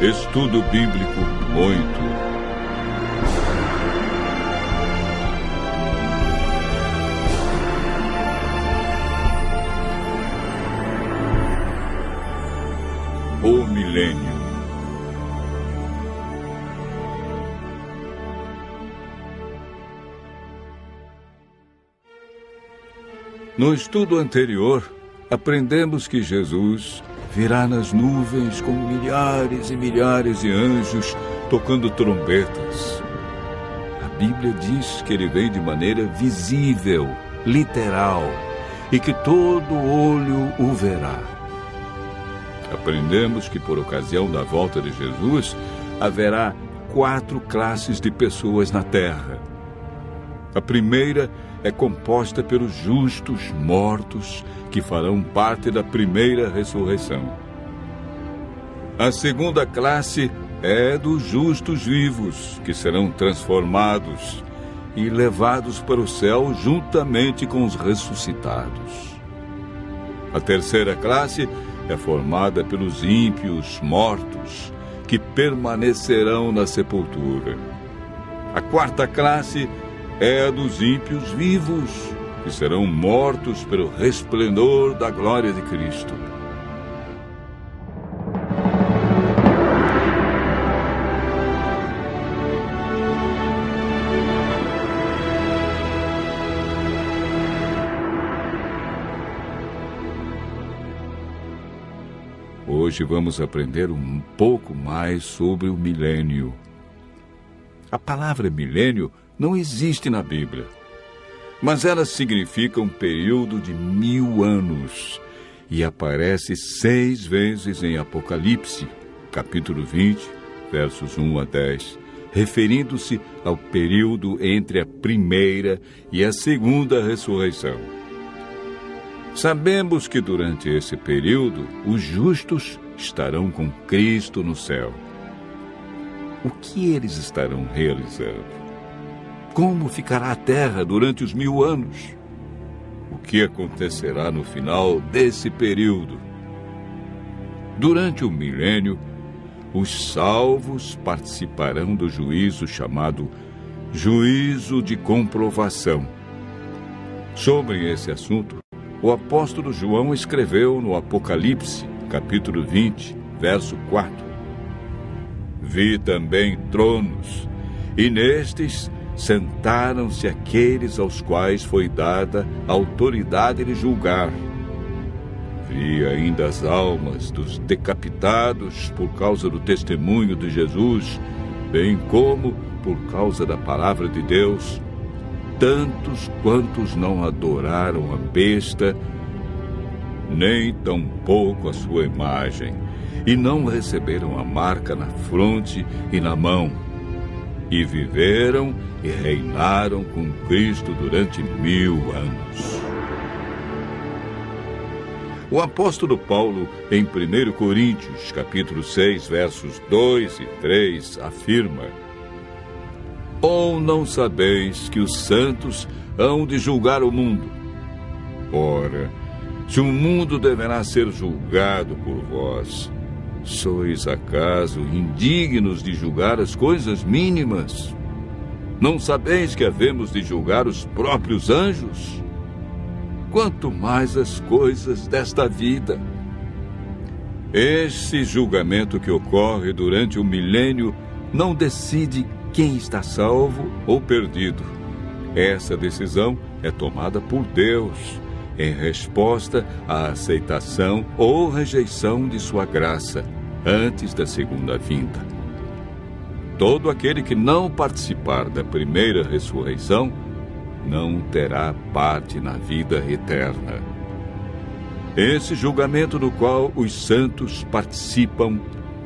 Estudo Bíblico 8. O milênio. No estudo anterior, aprendemos que Jesus virá nas nuvens com milhares e milhares de anjos tocando trombetas. A Bíblia diz que ele vem de maneira visível, literal, e que todo olho o verá. Aprendemos que por ocasião da volta de Jesus, haverá 4 classes de pessoas na terra. A primeira é composta pelos justos mortos, que farão parte da primeira ressurreição. A segunda classe é dos justos vivos, que serão transformados e levados para o céu juntamente com os ressuscitados. A terceira classe é formada pelos ímpios mortos, que permanecerão na sepultura. A quarta classe é a dos ímpios vivos, que serão mortos pelo resplendor da glória de Cristo. Hoje vamos aprender um pouco mais sobre o milênio. A palavra milênio não existe na Bíblia, mas ela significa um período de 1000 anos e aparece 6 vezes em Apocalipse, capítulo 20, versos 1 a 10, referindo-se ao período entre a primeira e a segunda ressurreição. Sabemos que durante esse período, os justos estarão com Cristo no céu. O que eles estarão realizando? Como ficará a terra durante os 1000 anos? O que acontecerá no final desse período? Durante o milênio, os salvos participarão do juízo chamado juízo de comprovação. Sobre esse assunto, o apóstolo João escreveu no Apocalipse, capítulo 20, verso 4. Vi também tronos, e nestes sentaram-se aqueles aos quais foi dada a autoridade de julgar. Vi ainda as almas dos decapitados por causa do testemunho de Jesus, bem como por causa da palavra de Deus, tantos quantos não adoraram a besta, nem tampouco a sua imagem, e não receberam a marca na fronte e na mão, e viveram e reinaram com Cristo durante 1000 anos. O apóstolo Paulo, em 1 Coríntios, capítulo 6, versos 2 e 3, afirma: Ou não sabeis que os santos hão de julgar o mundo? Ora, se o mundo deverá ser julgado por vós, sois acaso indignos de julgar as coisas mínimas? Não sabeis que havemos de julgar os próprios anjos? Quanto mais as coisas desta vida. Esse julgamento que ocorre durante o milênio não decide quem está salvo ou perdido. Essa decisão é tomada por Deus, em resposta à aceitação ou rejeição de sua graça, antes da segunda vinda. Todo aquele que não participar da primeira ressurreição não terá parte na vida eterna. Esse julgamento no qual os santos participam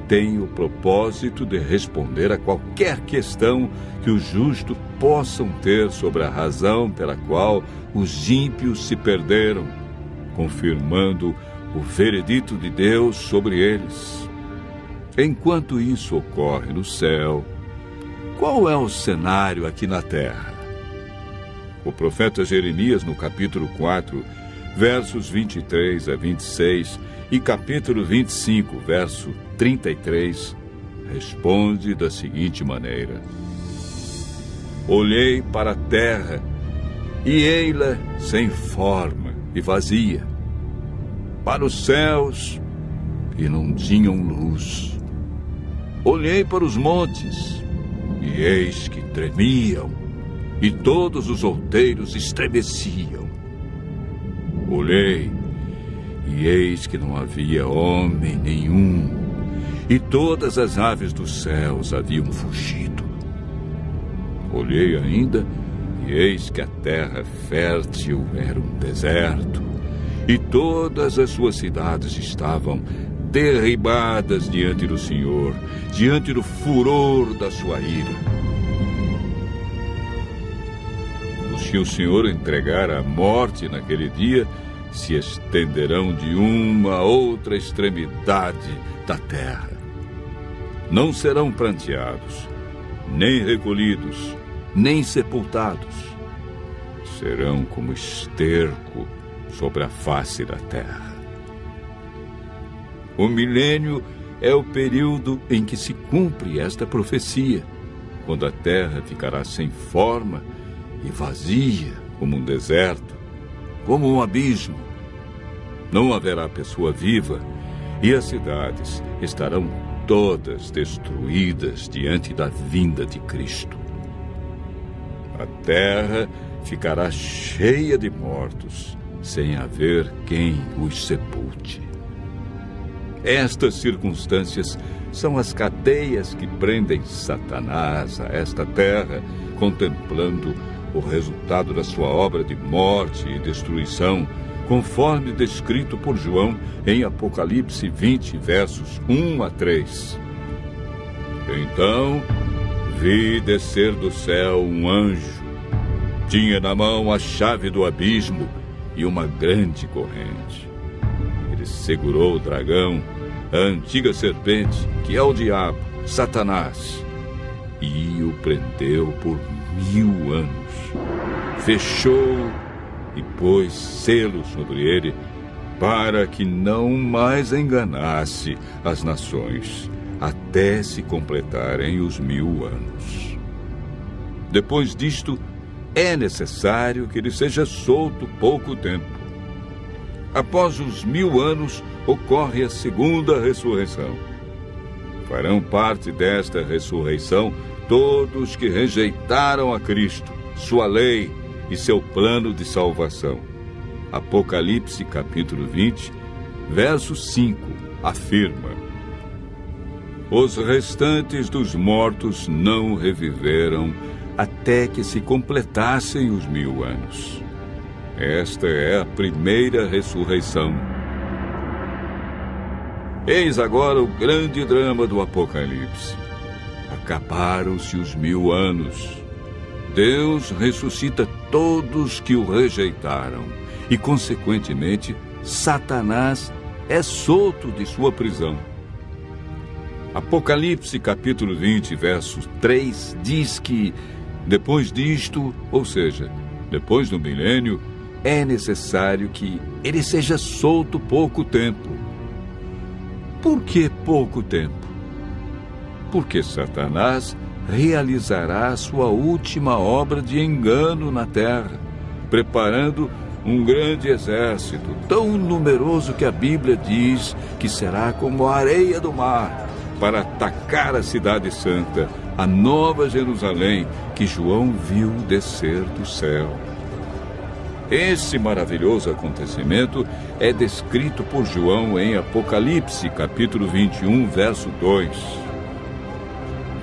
tem o propósito de responder a qualquer questão que os justos possam ter sobre a razão pela qual os ímpios se perderam, confirmando o veredito de Deus sobre eles. Enquanto isso ocorre no céu, qual é o cenário aqui na terra? O profeta Jeremias, no capítulo 4, versos 23 a 26, e capítulo 25, verso 33, responde da seguinte maneira: olhei para a terra, e ei-la sem forma e vazia. Para os céus, e não tinham luz. Olhei para os montes, e eis que tremiam, e todos os outeiros estremeciam. Olhei, e eis que não havia homem nenhum, e todas as aves dos céus haviam fugido. Olhei ainda, e eis que a terra fértil era um deserto, e todas as suas cidades estavam derribadas diante do Senhor, diante do furor da sua ira. Os que o Senhor entregar à morte naquele dia se estenderão de uma a outra extremidade da terra. Não serão pranteados, nem recolhidos, nem sepultados. Serão como esterco sobre a face da terra. O milênio é o período em que se cumpre esta profecia, quando a terra ficará sem forma e vazia como um deserto, como um abismo. Não haverá pessoa viva e as cidades estarão todas destruídas diante da vinda de Cristo. A terra ficará cheia de mortos, sem haver quem os sepulte. Estas circunstâncias são as cadeias que prendem Satanás a esta terra, contemplando o resultado da sua obra de morte e destruição, conforme descrito por João em Apocalipse 20, versos 1 a 3. Então vi descer do céu um anjo. Tinha na mão a chave do abismo e uma grande corrente. Ele segurou o dragão, a antiga serpente, que é o diabo, Satanás, e o prendeu por 1000 anos. Fechou e pôs selo sobre ele, para que não mais enganasse as nações, até se completarem os 1000 anos. Depois disto, é necessário que ele seja solto pouco tempo. Após os 1000 anos, ocorre a segunda ressurreição. Farão parte desta ressurreição todos que rejeitaram a Cristo, sua lei e seu plano de salvação. Apocalipse capítulo 20, verso 5, afirma: os restantes dos mortos não reviveram até que se completassem os 1000 anos. Esta é a primeira ressurreição. Eis agora o grande drama do Apocalipse. Acabaram-se os 1000 anos. Deus ressuscita todos que o rejeitaram e, consequentemente, Satanás é solto de sua prisão. Apocalipse capítulo 20, verso 3, diz que, depois disto, ou seja, depois do milênio, é necessário que ele seja solto pouco tempo. Por que pouco tempo? Porque Satanás realizará a sua última obra de engano na terra, preparando um grande exército, tão numeroso que a Bíblia diz que será como a areia do mar, para atacar a cidade santa, a nova Jerusalém, que João viu descer do céu. Esse maravilhoso acontecimento é descrito por João em Apocalipse, capítulo 21, verso 2.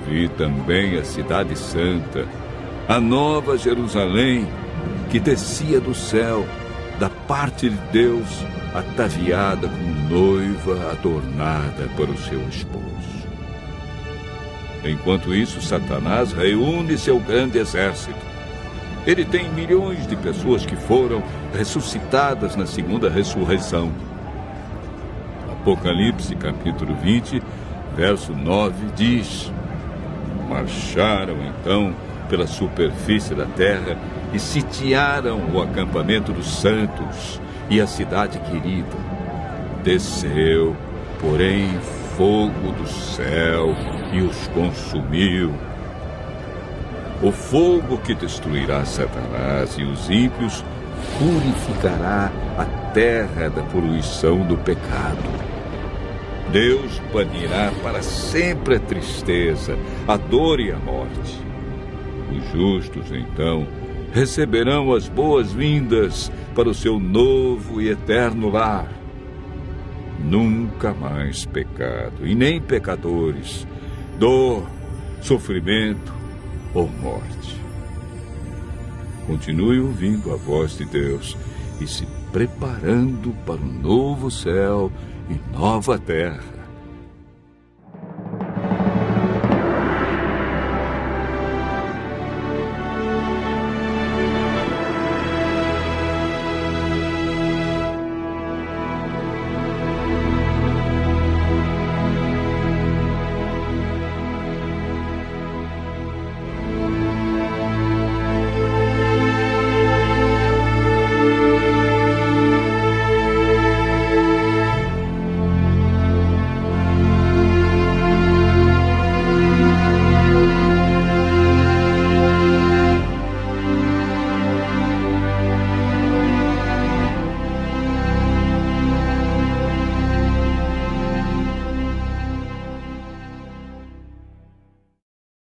Vi também a cidade santa, a nova Jerusalém, que descia do céu, da parte de Deus, ataviada como noiva adornada para o seu esposo. Enquanto isso, Satanás reúne seu grande exército. Ele tem milhões de pessoas que foram ressuscitadas na segunda ressurreição. Apocalipse, capítulo 20, verso 9, diz: marcharam, então, pela superfície da terra e sitiaram o acampamento dos santos e a cidade querida. Desceu, porém, fogo do céu e os consumiu. O fogo que destruirá Satanás e os ímpios purificará a terra da poluição do pecado. Deus banirá para sempre a tristeza, a dor e a morte. Os justos, então, receberão as boas-vindas para o seu novo e eterno lar. Nunca mais pecado, e nem pecadores, dor, sofrimento ou morte. Continue ouvindo a voz de Deus e se preparando para um novo céu e nova terra.